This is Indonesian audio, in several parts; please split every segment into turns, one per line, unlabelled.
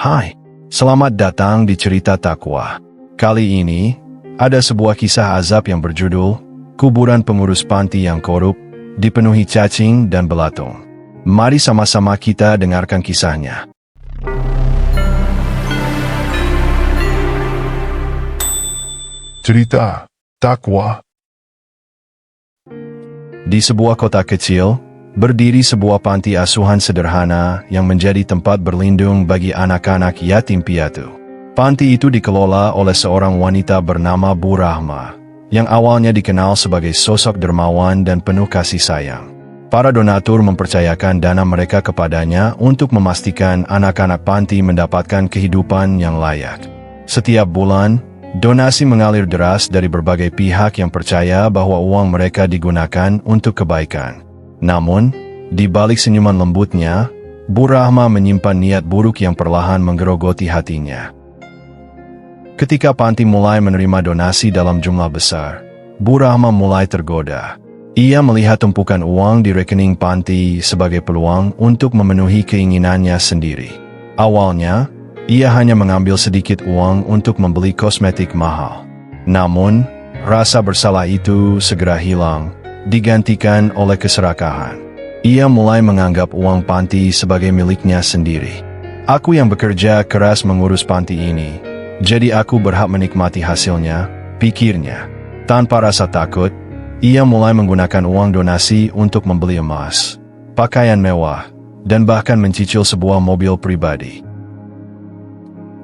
Hai, selamat datang di Cerita Takwa. Kali ini, ada sebuah kisah azab yang berjudul Kuburan Pengurus Panti yang Korup, dipenuhi cacing dan belatung. Mari sama-sama kita dengarkan kisahnya.
Cerita Takwa.
Di sebuah kota kecil, berdiri sebuah panti asuhan sederhana yang menjadi tempat berlindung bagi anak-anak yatim piatu. Panti itu dikelola oleh seorang wanita bernama Bu Rahma, yang awalnya dikenal sebagai sosok dermawan dan penuh kasih sayang. Para donatur mempercayakan dana mereka kepadanya untuk memastikan anak-anak panti mendapatkan kehidupan yang layak. Setiap bulan, donasi mengalir deras dari berbagai pihak yang percaya bahwa uang mereka digunakan untuk kebaikan. Namun, di balik senyuman lembutnya, Bu Rahma menyimpan niat buruk yang perlahan menggerogoti hatinya. Ketika panti mulai menerima donasi dalam jumlah besar, Bu Rahma mulai tergoda. Ia melihat tumpukan uang di rekening panti sebagai peluang untuk memenuhi keinginannya sendiri. Awalnya, ia hanya mengambil sedikit uang untuk membeli kosmetik mahal. Namun, rasa bersalah itu segera hilang, digantikan oleh keserakahan. Ia mulai menganggap uang panti sebagai miliknya sendiri. Aku yang bekerja keras mengurus panti ini, jadi aku berhak menikmati hasilnya, pikirnya. Tanpa rasa takut, ia mulai menggunakan uang donasi untuk membeli emas, pakaian mewah, dan bahkan mencicil sebuah mobil pribadi.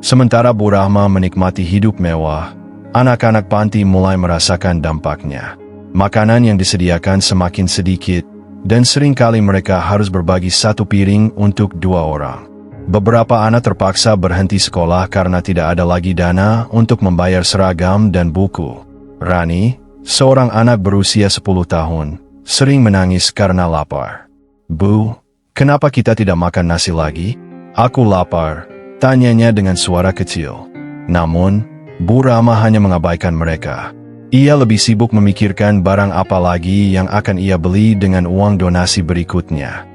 Sementara Bu Rahma menikmati hidup mewah, anak-anak panti mulai merasakan dampaknya. Makanan yang disediakan semakin sedikit, dan seringkali mereka harus berbagi satu piring untuk 2 orang. Beberapa anak terpaksa berhenti sekolah karena tidak ada lagi dana untuk membayar seragam dan buku. Rani, seorang anak berusia 10 tahun, sering menangis karena lapar. "Bu, kenapa kita tidak makan nasi lagi?" "Aku lapar," tanyanya dengan suara kecil. Namun, Bu Rahma hanya mengabaikan mereka. Ia lebih sibuk memikirkan barang apa lagi yang akan ia beli dengan uang donasi berikutnya.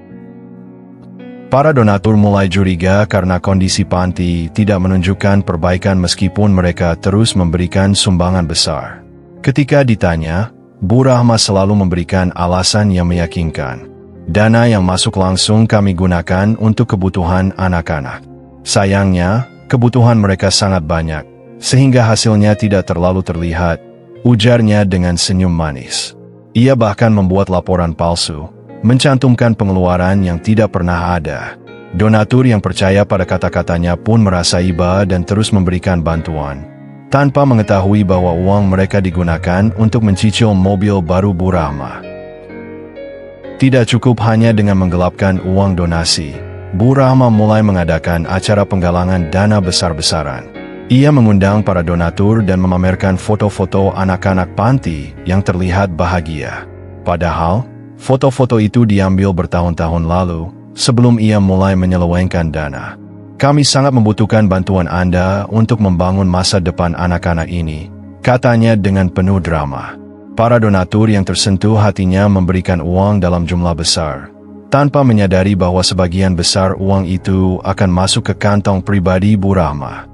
Para donatur mulai curiga karena kondisi panti tidak menunjukkan perbaikan meskipun mereka terus memberikan sumbangan besar. Ketika ditanya, Bu Rahma selalu memberikan alasan yang meyakinkan. "Dana yang masuk langsung kami gunakan untuk kebutuhan anak-anak. Sayangnya, kebutuhan mereka sangat banyak, sehingga hasilnya tidak terlalu terlihat," ujarnya dengan senyum manis. Ia bahkan membuat laporan palsu, mencantumkan pengeluaran yang tidak pernah ada. Donatur yang percaya pada kata-katanya pun merasa iba dan terus memberikan bantuan, tanpa mengetahui bahwa uang mereka digunakan untuk mencicil mobil baru Bu Rahma. Tidak cukup hanya dengan menggelapkan uang donasi, Bu Rahma mulai mengadakan acara penggalangan dana besar-besaran. Ia mengundang para donatur dan memamerkan foto-foto anak-anak panti yang terlihat bahagia. Padahal, foto-foto itu diambil bertahun-tahun lalu, sebelum ia mulai menyelewengkan dana. "Kami sangat membutuhkan bantuan Anda untuk membangun masa depan anak-anak ini," katanya dengan penuh drama. Para donatur yang tersentuh hatinya memberikan uang dalam jumlah besar, tanpa menyadari bahwa sebagian besar uang itu akan masuk ke kantong pribadi Bu Rahma.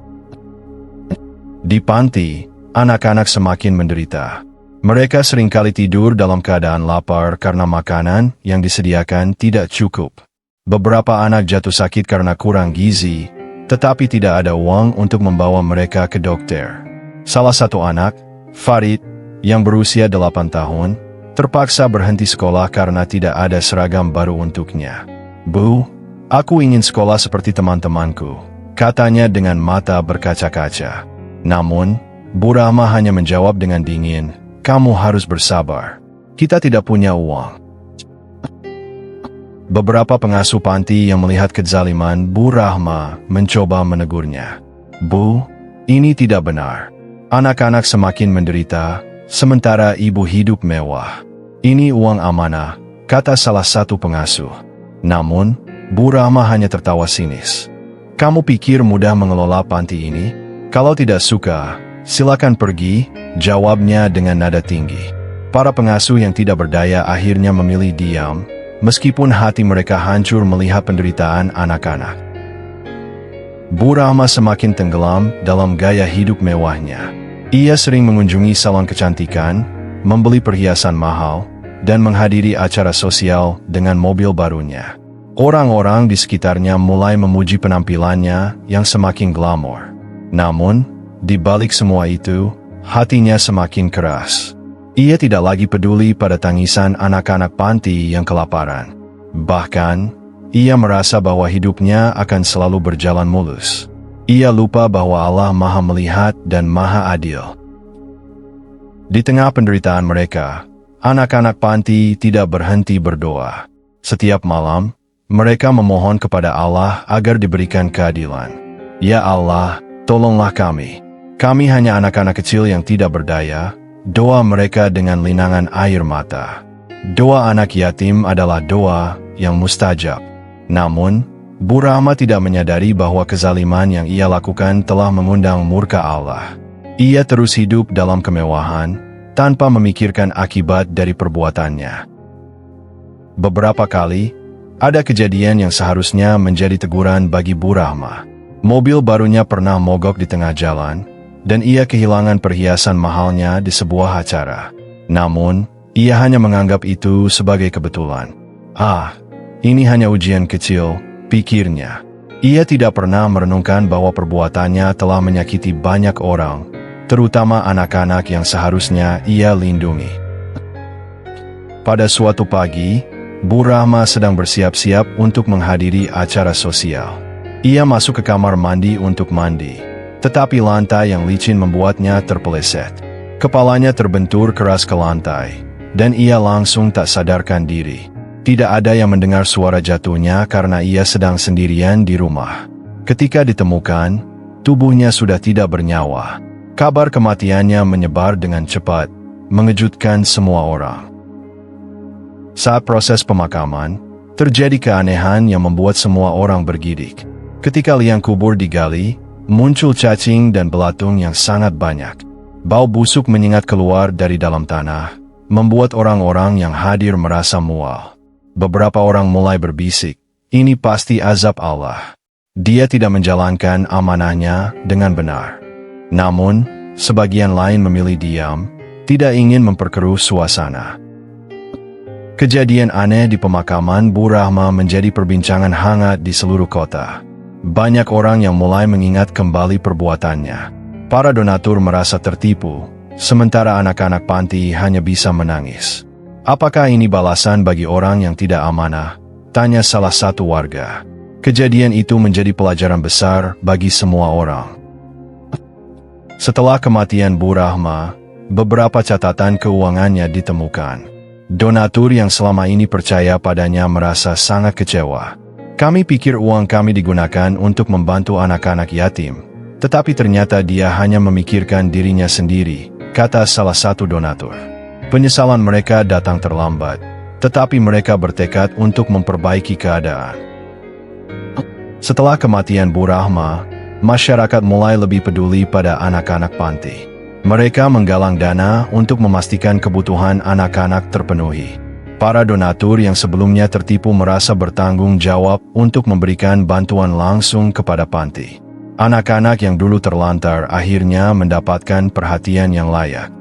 Di panti, anak-anak semakin menderita. Mereka seringkali tidur dalam keadaan lapar karena makanan yang disediakan tidak cukup. Beberapa anak jatuh sakit karena kurang gizi, tetapi tidak ada uang untuk membawa mereka ke dokter. Salah satu anak, Farid, yang berusia 8 tahun, terpaksa berhenti sekolah karena tidak ada seragam baru untuknya. "Bu, aku ingin sekolah seperti teman-temanku," katanya dengan mata berkaca-kaca. Namun, Bu Rahma hanya menjawab dengan dingin, "Kamu harus bersabar. Kita tidak punya uang." Beberapa pengasuh panti yang melihat kezaliman Bu Rahma mencoba menegurnya. "Bu, ini tidak benar. Anak-anak semakin menderita, sementara ibu hidup mewah. Ini uang amanah," kata salah satu pengasuh. Namun, Bu Rahma hanya tertawa sinis. "Kamu pikir mudah mengelola panti ini? Kalau tidak suka, silakan pergi," jawabnya dengan nada tinggi. Para pengasuh yang tidak berdaya akhirnya memilih diam, meskipun hati mereka hancur melihat penderitaan anak-anak. Bu Rahma semakin tenggelam dalam gaya hidup mewahnya. Ia sering mengunjungi salon kecantikan, membeli perhiasan mahal, dan menghadiri acara sosial dengan mobil barunya. Orang-orang di sekitarnya mulai memuji penampilannya yang semakin glamor. Namun, di balik semua itu, hatinya semakin keras. Ia tidak lagi peduli pada tangisan anak-anak panti yang kelaparan. Bahkan, ia merasa bahwa hidupnya akan selalu berjalan mulus. Ia lupa bahwa Allah Maha Melihat dan Maha Adil. Di tengah penderitaan mereka, anak-anak panti tidak berhenti berdoa. Setiap malam, mereka memohon kepada Allah agar diberikan keadilan. Ya Allah, tolonglah kami. Kami hanya anak-anak kecil yang tidak berdaya. Doa mereka dengan linangan air mata. Doa anak yatim adalah doa yang mustajab. Namun, Bu Rahma tidak menyadari bahwa kezaliman yang ia lakukan telah mengundang murka Allah. Ia terus hidup dalam kemewahan, tanpa memikirkan akibat dari perbuatannya. Beberapa kali, ada kejadian yang seharusnya menjadi teguran bagi Bu Rahma. Mobil barunya pernah mogok di tengah jalan, dan ia kehilangan perhiasan mahalnya di sebuah acara. Namun, ia hanya menganggap itu sebagai kebetulan. Ini hanya ujian kecil, pikirnya. Ia tidak pernah merenungkan bahwa perbuatannya telah menyakiti banyak orang, terutama anak-anak yang seharusnya ia lindungi. Pada suatu pagi, Bu Rahma sedang bersiap-siap untuk menghadiri acara sosial. Ia masuk ke kamar mandi untuk mandi, tetapi lantai yang licin membuatnya terpeleset. Kepalanya terbentur keras ke lantai, dan ia langsung tak sadarkan diri. Tidak ada yang mendengar suara jatuhnya karena ia sedang sendirian di rumah. Ketika ditemukan, tubuhnya sudah tidak bernyawa. Kabar kematiannya menyebar dengan cepat, mengejutkan semua orang. Saat proses pemakaman, terjadi keanehan yang membuat semua orang bergidik. Ketika liang kubur digali, muncul cacing dan belatung yang sangat banyak. Bau busuk menyengat keluar dari dalam tanah, membuat orang-orang yang hadir merasa mual. Beberapa orang mulai berbisik, ini pasti azab Allah. Dia tidak menjalankan amanahnya dengan benar. Namun, sebagian lain memilih diam, tidak ingin memperkeruh suasana. Kejadian aneh di pemakaman Bu Rahma menjadi perbincangan hangat di seluruh kota. Banyak orang yang mulai mengingat kembali perbuatannya. Para donatur merasa tertipu, sementara anak-anak panti hanya bisa menangis. Apakah ini balasan bagi orang yang tidak amanah? Tanya salah satu warga. Kejadian itu menjadi pelajaran besar bagi semua orang. Setelah kematian Bu Rahma, beberapa catatan keuangannya ditemukan. Donatur yang selama ini percaya padanya merasa sangat kecewa. Kami pikir uang kami digunakan untuk membantu anak-anak yatim, tetapi ternyata dia hanya memikirkan dirinya sendiri, kata salah satu donatur. Penyesalan mereka datang terlambat, tetapi mereka bertekad untuk memperbaiki keadaan. Setelah kematian Bu Rahma, masyarakat mulai lebih peduli pada anak-anak panti. Mereka menggalang dana untuk memastikan kebutuhan anak-anak terpenuhi. Para donatur yang sebelumnya tertipu merasa bertanggung jawab untuk memberikan bantuan langsung kepada panti. Anak-anak yang dulu terlantar akhirnya mendapatkan perhatian yang layak.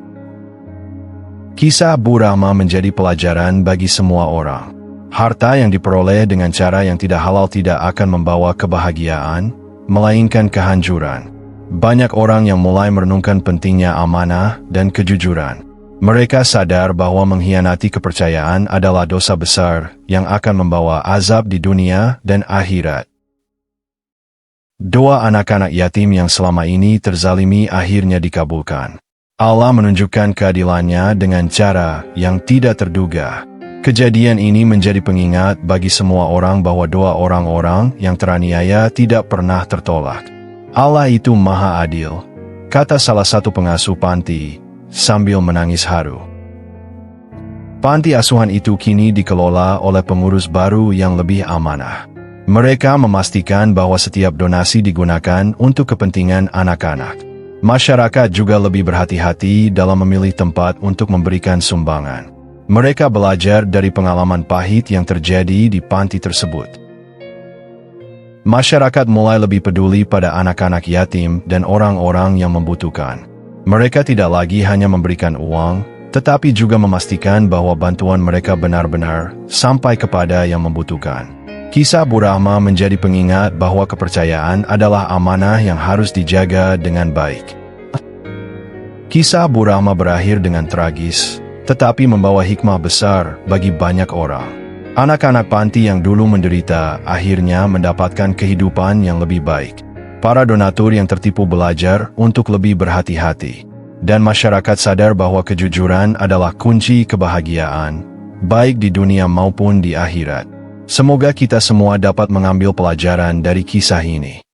Kisah Bu Rahma menjadi pelajaran bagi semua orang. Harta yang diperoleh dengan cara yang tidak halal tidak akan membawa kebahagiaan, melainkan kehancuran. Banyak orang yang mulai merenungkan pentingnya amanah dan kejujuran. Mereka sadar bahwa mengkhianati kepercayaan adalah dosa besar yang akan membawa azab di dunia dan akhirat. Doa anak-anak yatim yang selama ini terzalimi akhirnya dikabulkan. Allah menunjukkan keadilannya dengan cara yang tidak terduga. Kejadian ini menjadi pengingat bagi semua orang bahwa doa orang-orang yang teraniaya tidak pernah tertolak. Allah itu Maha Adil, kata salah satu pengasuh panti, sambil menangis haru. Panti asuhan itu kini dikelola oleh pengurus baru yang lebih amanah. Mereka memastikan bahwa setiap donasi digunakan untuk kepentingan anak-anak. Masyarakat juga lebih berhati-hati dalam memilih tempat untuk memberikan sumbangan. Mereka belajar dari pengalaman pahit yang terjadi di panti tersebut. Masyarakat mulai lebih peduli pada anak-anak yatim dan orang-orang yang membutuhkan. Mereka tidak lagi hanya memberikan uang, tetapi juga memastikan bahwa bantuan mereka benar-benar sampai kepada yang membutuhkan. Kisah Bu Rahma menjadi pengingat bahwa kepercayaan adalah amanah yang harus dijaga dengan baik. Kisah Bu Rahma berakhir dengan tragis, tetapi membawa hikmah besar bagi banyak orang. Anak-anak panti yang dulu menderita akhirnya mendapatkan kehidupan yang lebih baik. Para donatur yang tertipu belajar untuk lebih berhati-hati. Dan masyarakat sadar bahwa kejujuran adalah kunci kebahagiaan, baik di dunia maupun di akhirat. Semoga kita semua dapat mengambil pelajaran dari kisah ini.